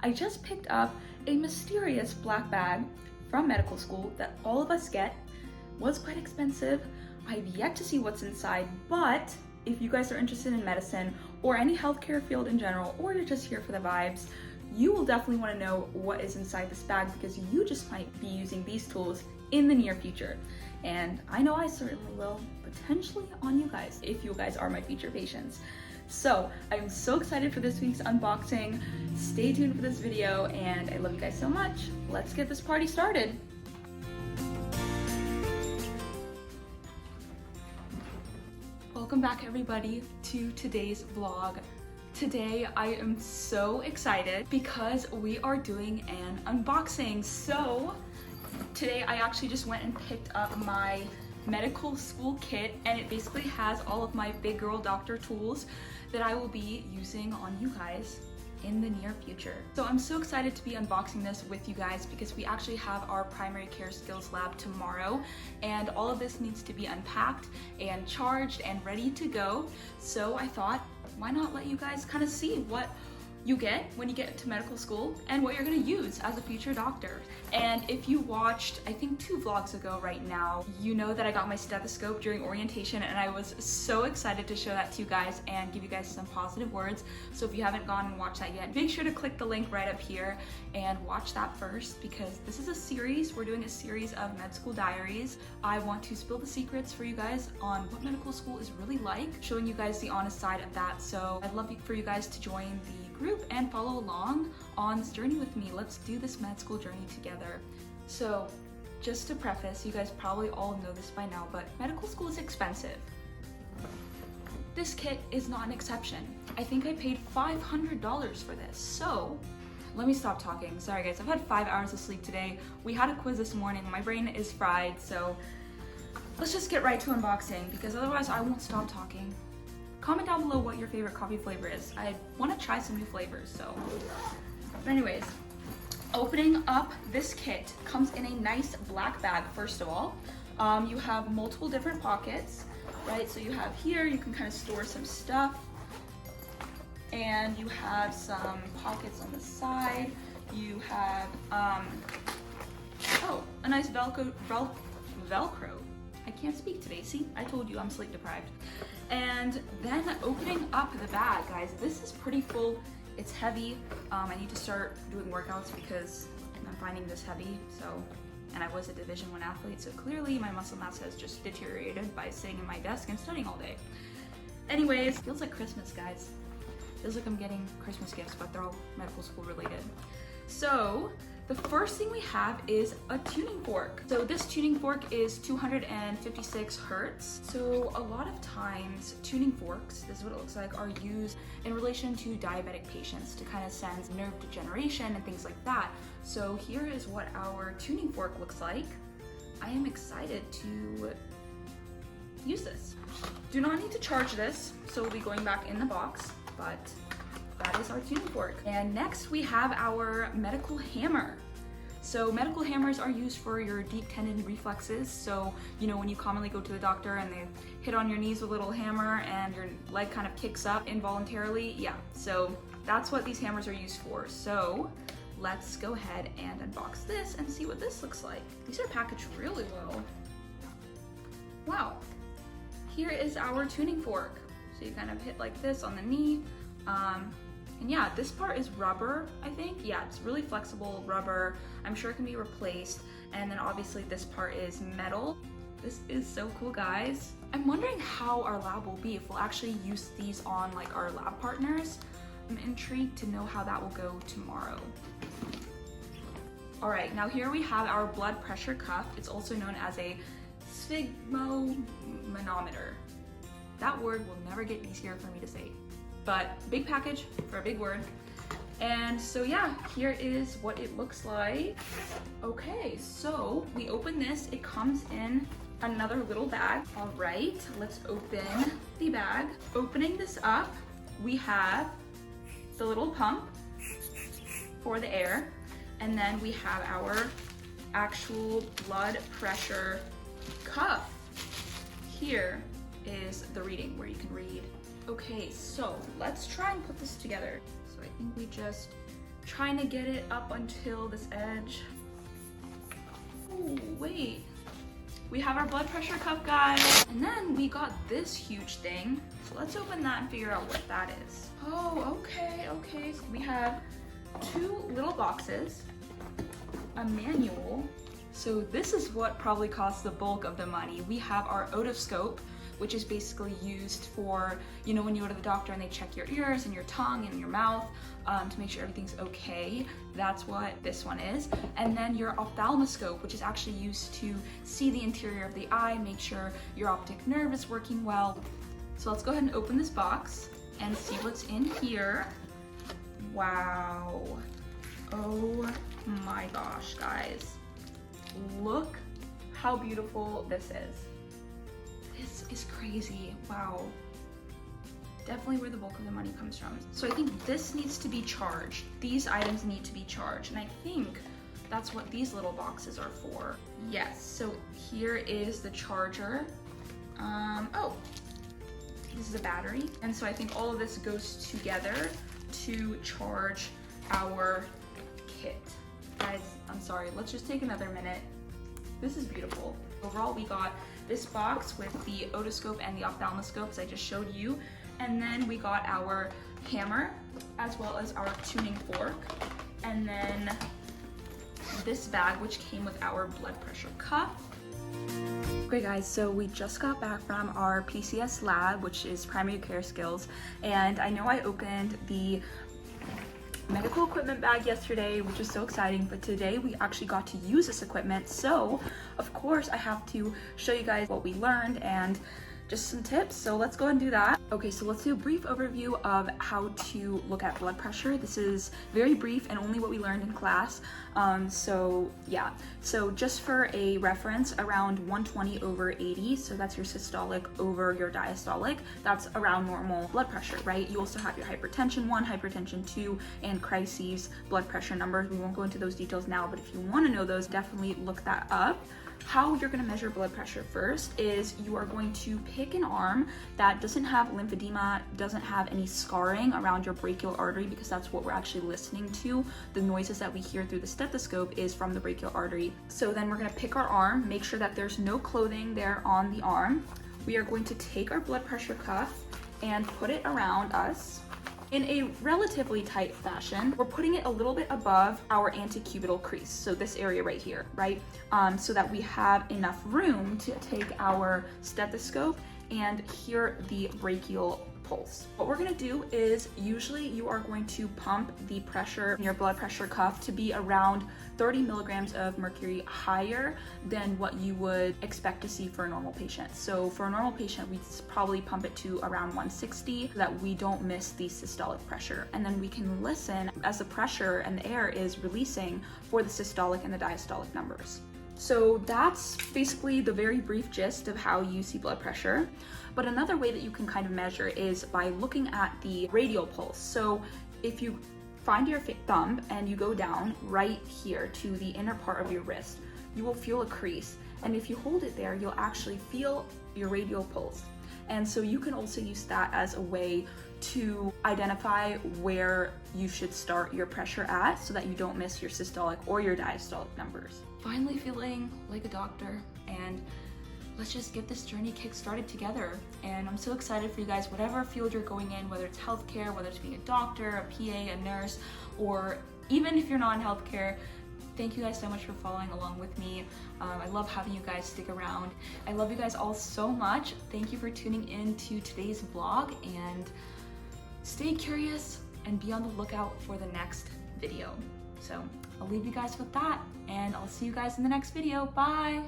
I just picked up a mysterious black bag from medical school that all of us get. Was quite expensive. I've yet to see what's inside, but if you guys are interested in medicine or any healthcare field in general, or you're just here for the vibes, you will definitely want to know what is inside this bag because you just might be using these tools in the near future. And I know I certainly will, potentially on you guys, if you guys are my future patients. So I'm so excited for this week's unboxing. Stay tuned for this video, and I love you guys so much. Let's get this party started. Welcome back everybody to today's vlog. Today I am so excited because we are doing an unboxing. So today I actually just went and picked up my medical school kit, and it basically has all of my big girl doctor tools that I will be using on you guys in the near future. So I'm so excited to be unboxing this with you guys because we actually have our primary care skills lab tomorrow, and all of this needs to be unpacked and charged and ready to go. So I thought, why not let you guys kind of see what you get when you get to medical school and what you're going to use as a future doctor. And if you watched, I think 2 vlogs ago right now, you know that I got my stethoscope during orientation, and I was so excited to show that to you guys and give you guys some positive words. So if you haven't gone and watched that yet, make sure to click the link right up here and watch that first, because this is a series. We're doing a series of med school diaries. I want to spill the secrets for you guys on what medical school is really like, showing you guys the honest side of that. So I'd love for you guys to join the group and follow along on this journey with me. Let's do this med school journey together. So just to preface, you guys probably all know this by now, but medical school is expensive. This kit is not an exception. I think I paid $500 for this. So let me stop talking. Sorry guys, I've had 5 hours of sleep today. We had a quiz this morning. My brain is fried, so let's just get right to unboxing because otherwise I won't stop talking. Comment down below what your favorite coffee flavor is. I want to try some new flavors, so. But anyways, opening up this kit comes in a nice black bag, first of all. You have multiple different pockets, right? So you have here, you can kind of store some stuff. And you have some pockets on the side. You have, oh, a nice Velcro. I can't speak today. See, I told you I'm sleep deprived. And then opening up the bag, guys, this is pretty full. It's heavy. I need to start doing workouts because I'm finding this heavy. So, and I was a Division I athlete, so clearly my muscle mass has just deteriorated by sitting in my desk and studying all day. Anyways, feels like Christmas, guys. Feels like I'm getting Christmas gifts, but they're all medical school related. So the first thing we have is a tuning fork. So this tuning fork is 256 hertz. So a lot of times tuning forks, this is what it looks like, are used in relation to diabetic patients to kind of sense nerve degeneration and things like that. So here is what our tuning fork looks like. I am excited to use this. Do not need to charge this, so we'll be going back in the box, but that is our tuning fork. And next we have our medical hammer. So medical hammers are used for your deep tendon reflexes. So, you know, when you commonly go to the doctor and they hit on your knees with a little hammer and your leg kind of kicks up involuntarily. Yeah, so that's what these hammers are used for. So let's go ahead and unbox this and see what this looks like. These are packaged really well. Wow. Here is our tuning fork. So you kind of hit like this on the knee. And yeah, this part is rubber, I think. Yeah, it's really flexible rubber. I'm sure it can be replaced. And then obviously this part is metal. This is so cool, guys. I'm wondering how our lab will be, if we'll actually use these on like our lab partners. I'm intrigued to know how that will go tomorrow. All right, now here we have our blood pressure cuff. It's also known as a sphygmomanometer. That word will never get easier for me to say. But big package for a big word. And so yeah, here is what it looks like. Okay, so we open this. It comes in another little bag. All right, let's open the bag. Opening this up, we have the little pump for the air. And then we have our actual blood pressure cuff. Here is the reading where you can read. Okay, so let's try and put this together. So I think we just trying to get it up until this edge. Oh, wait. We have our blood pressure cuff, guys. And then we got this huge thing. So let's open that and figure out what that is. Oh, okay. So we have 2 little boxes, a manual. So this is what probably costs the bulk of the money. We have our otoscope, which is basically used for, you know, when you go to the doctor and they check your ears and your tongue and your mouth to make sure everything's okay. That's what this one is. And then your ophthalmoscope, which is actually used to see the interior of the eye, make sure your optic nerve is working well. So let's go ahead and open this box and see what's in here. Wow. Oh my gosh, guys. Look how beautiful this is. This is crazy. Wow. Definitely where the bulk of the money comes from. So I think this needs to be charged. These items need to be charged. And I think that's what these little boxes are for. Yes, so here is the charger. Oh, this is a battery. And so I think all of this goes together to charge our kit. Guys, I'm sorry, let's just take another minute. This is beautiful. Overall, we got this box with the otoscope and the ophthalmoscopes I just showed you. And then we got our hammer as well as our tuning fork. And then this bag, which came with our blood pressure cuff. Okay guys, so we just got back from our PCS lab, which is primary care skills. And I know I opened the medical equipment bag yesterday, which is so exciting, but today we actually got to use this equipment. So of course I have to show you guys what we learned and just some tips. So let's go and do that. Okay, so let's do a brief overview of how to look at blood pressure. This is very brief and only what we learned in class. So yeah, so just for a reference, around 120/80, so that's your systolic over your diastolic, that's around normal blood pressure, right? You also have your hypertension 1, hypertension 2, and crises blood pressure numbers. We won't go into those details now, but if you want to know those, definitely look that up. How you're going to measure blood pressure first is you are going to pick an arm that doesn't have lymphedema, doesn't have any scarring around your brachial artery, because that's what we're actually listening to. The noises that we hear through the stethoscope is from the brachial artery. So then we're going to pick our arm, make sure that there's no clothing there on the arm. We are going to take our blood pressure cuff and put it around us in a relatively tight fashion. We're putting it a little bit above our antecubital crease, so this area right here, right? So that we have enough room to take our stethoscope and hear the brachial pulse. What we're gonna do is, usually you are going to pump the pressure in your blood pressure cuff to be around 30 milligrams of mercury higher than what you would expect to see for a normal patient. So for a normal patient, we probably pump it to around 160 so that we don't miss the systolic pressure. And then we can listen as the pressure and the air is releasing for the systolic and the diastolic numbers. So that's basically the very brief gist of how you see blood pressure. But another way that you can kind of measure is by looking at the radial pulse. So if you find your thumb and you go down right here to the inner part of your wrist, you will feel a crease. And if you hold it there, you'll actually feel your radial pulse. And so you can also use that as a way to identify where you should start your pressure at so that you don't miss your systolic or your diastolic numbers. Finally feeling like a doctor, and let's just get this journey kick-started together. And I'm so excited for you guys, whatever field you're going in, whether it's healthcare, whether it's being a doctor, a PA, a nurse, or even if you're not in healthcare. Thank you guys so much for following along with me. I love having you guys stick around. I love you guys all so much. Thank you for tuning in to today's vlog, and stay curious and be on the lookout for the next video. So I'll leave you guys with that, and I'll see you guys in the next video. Bye.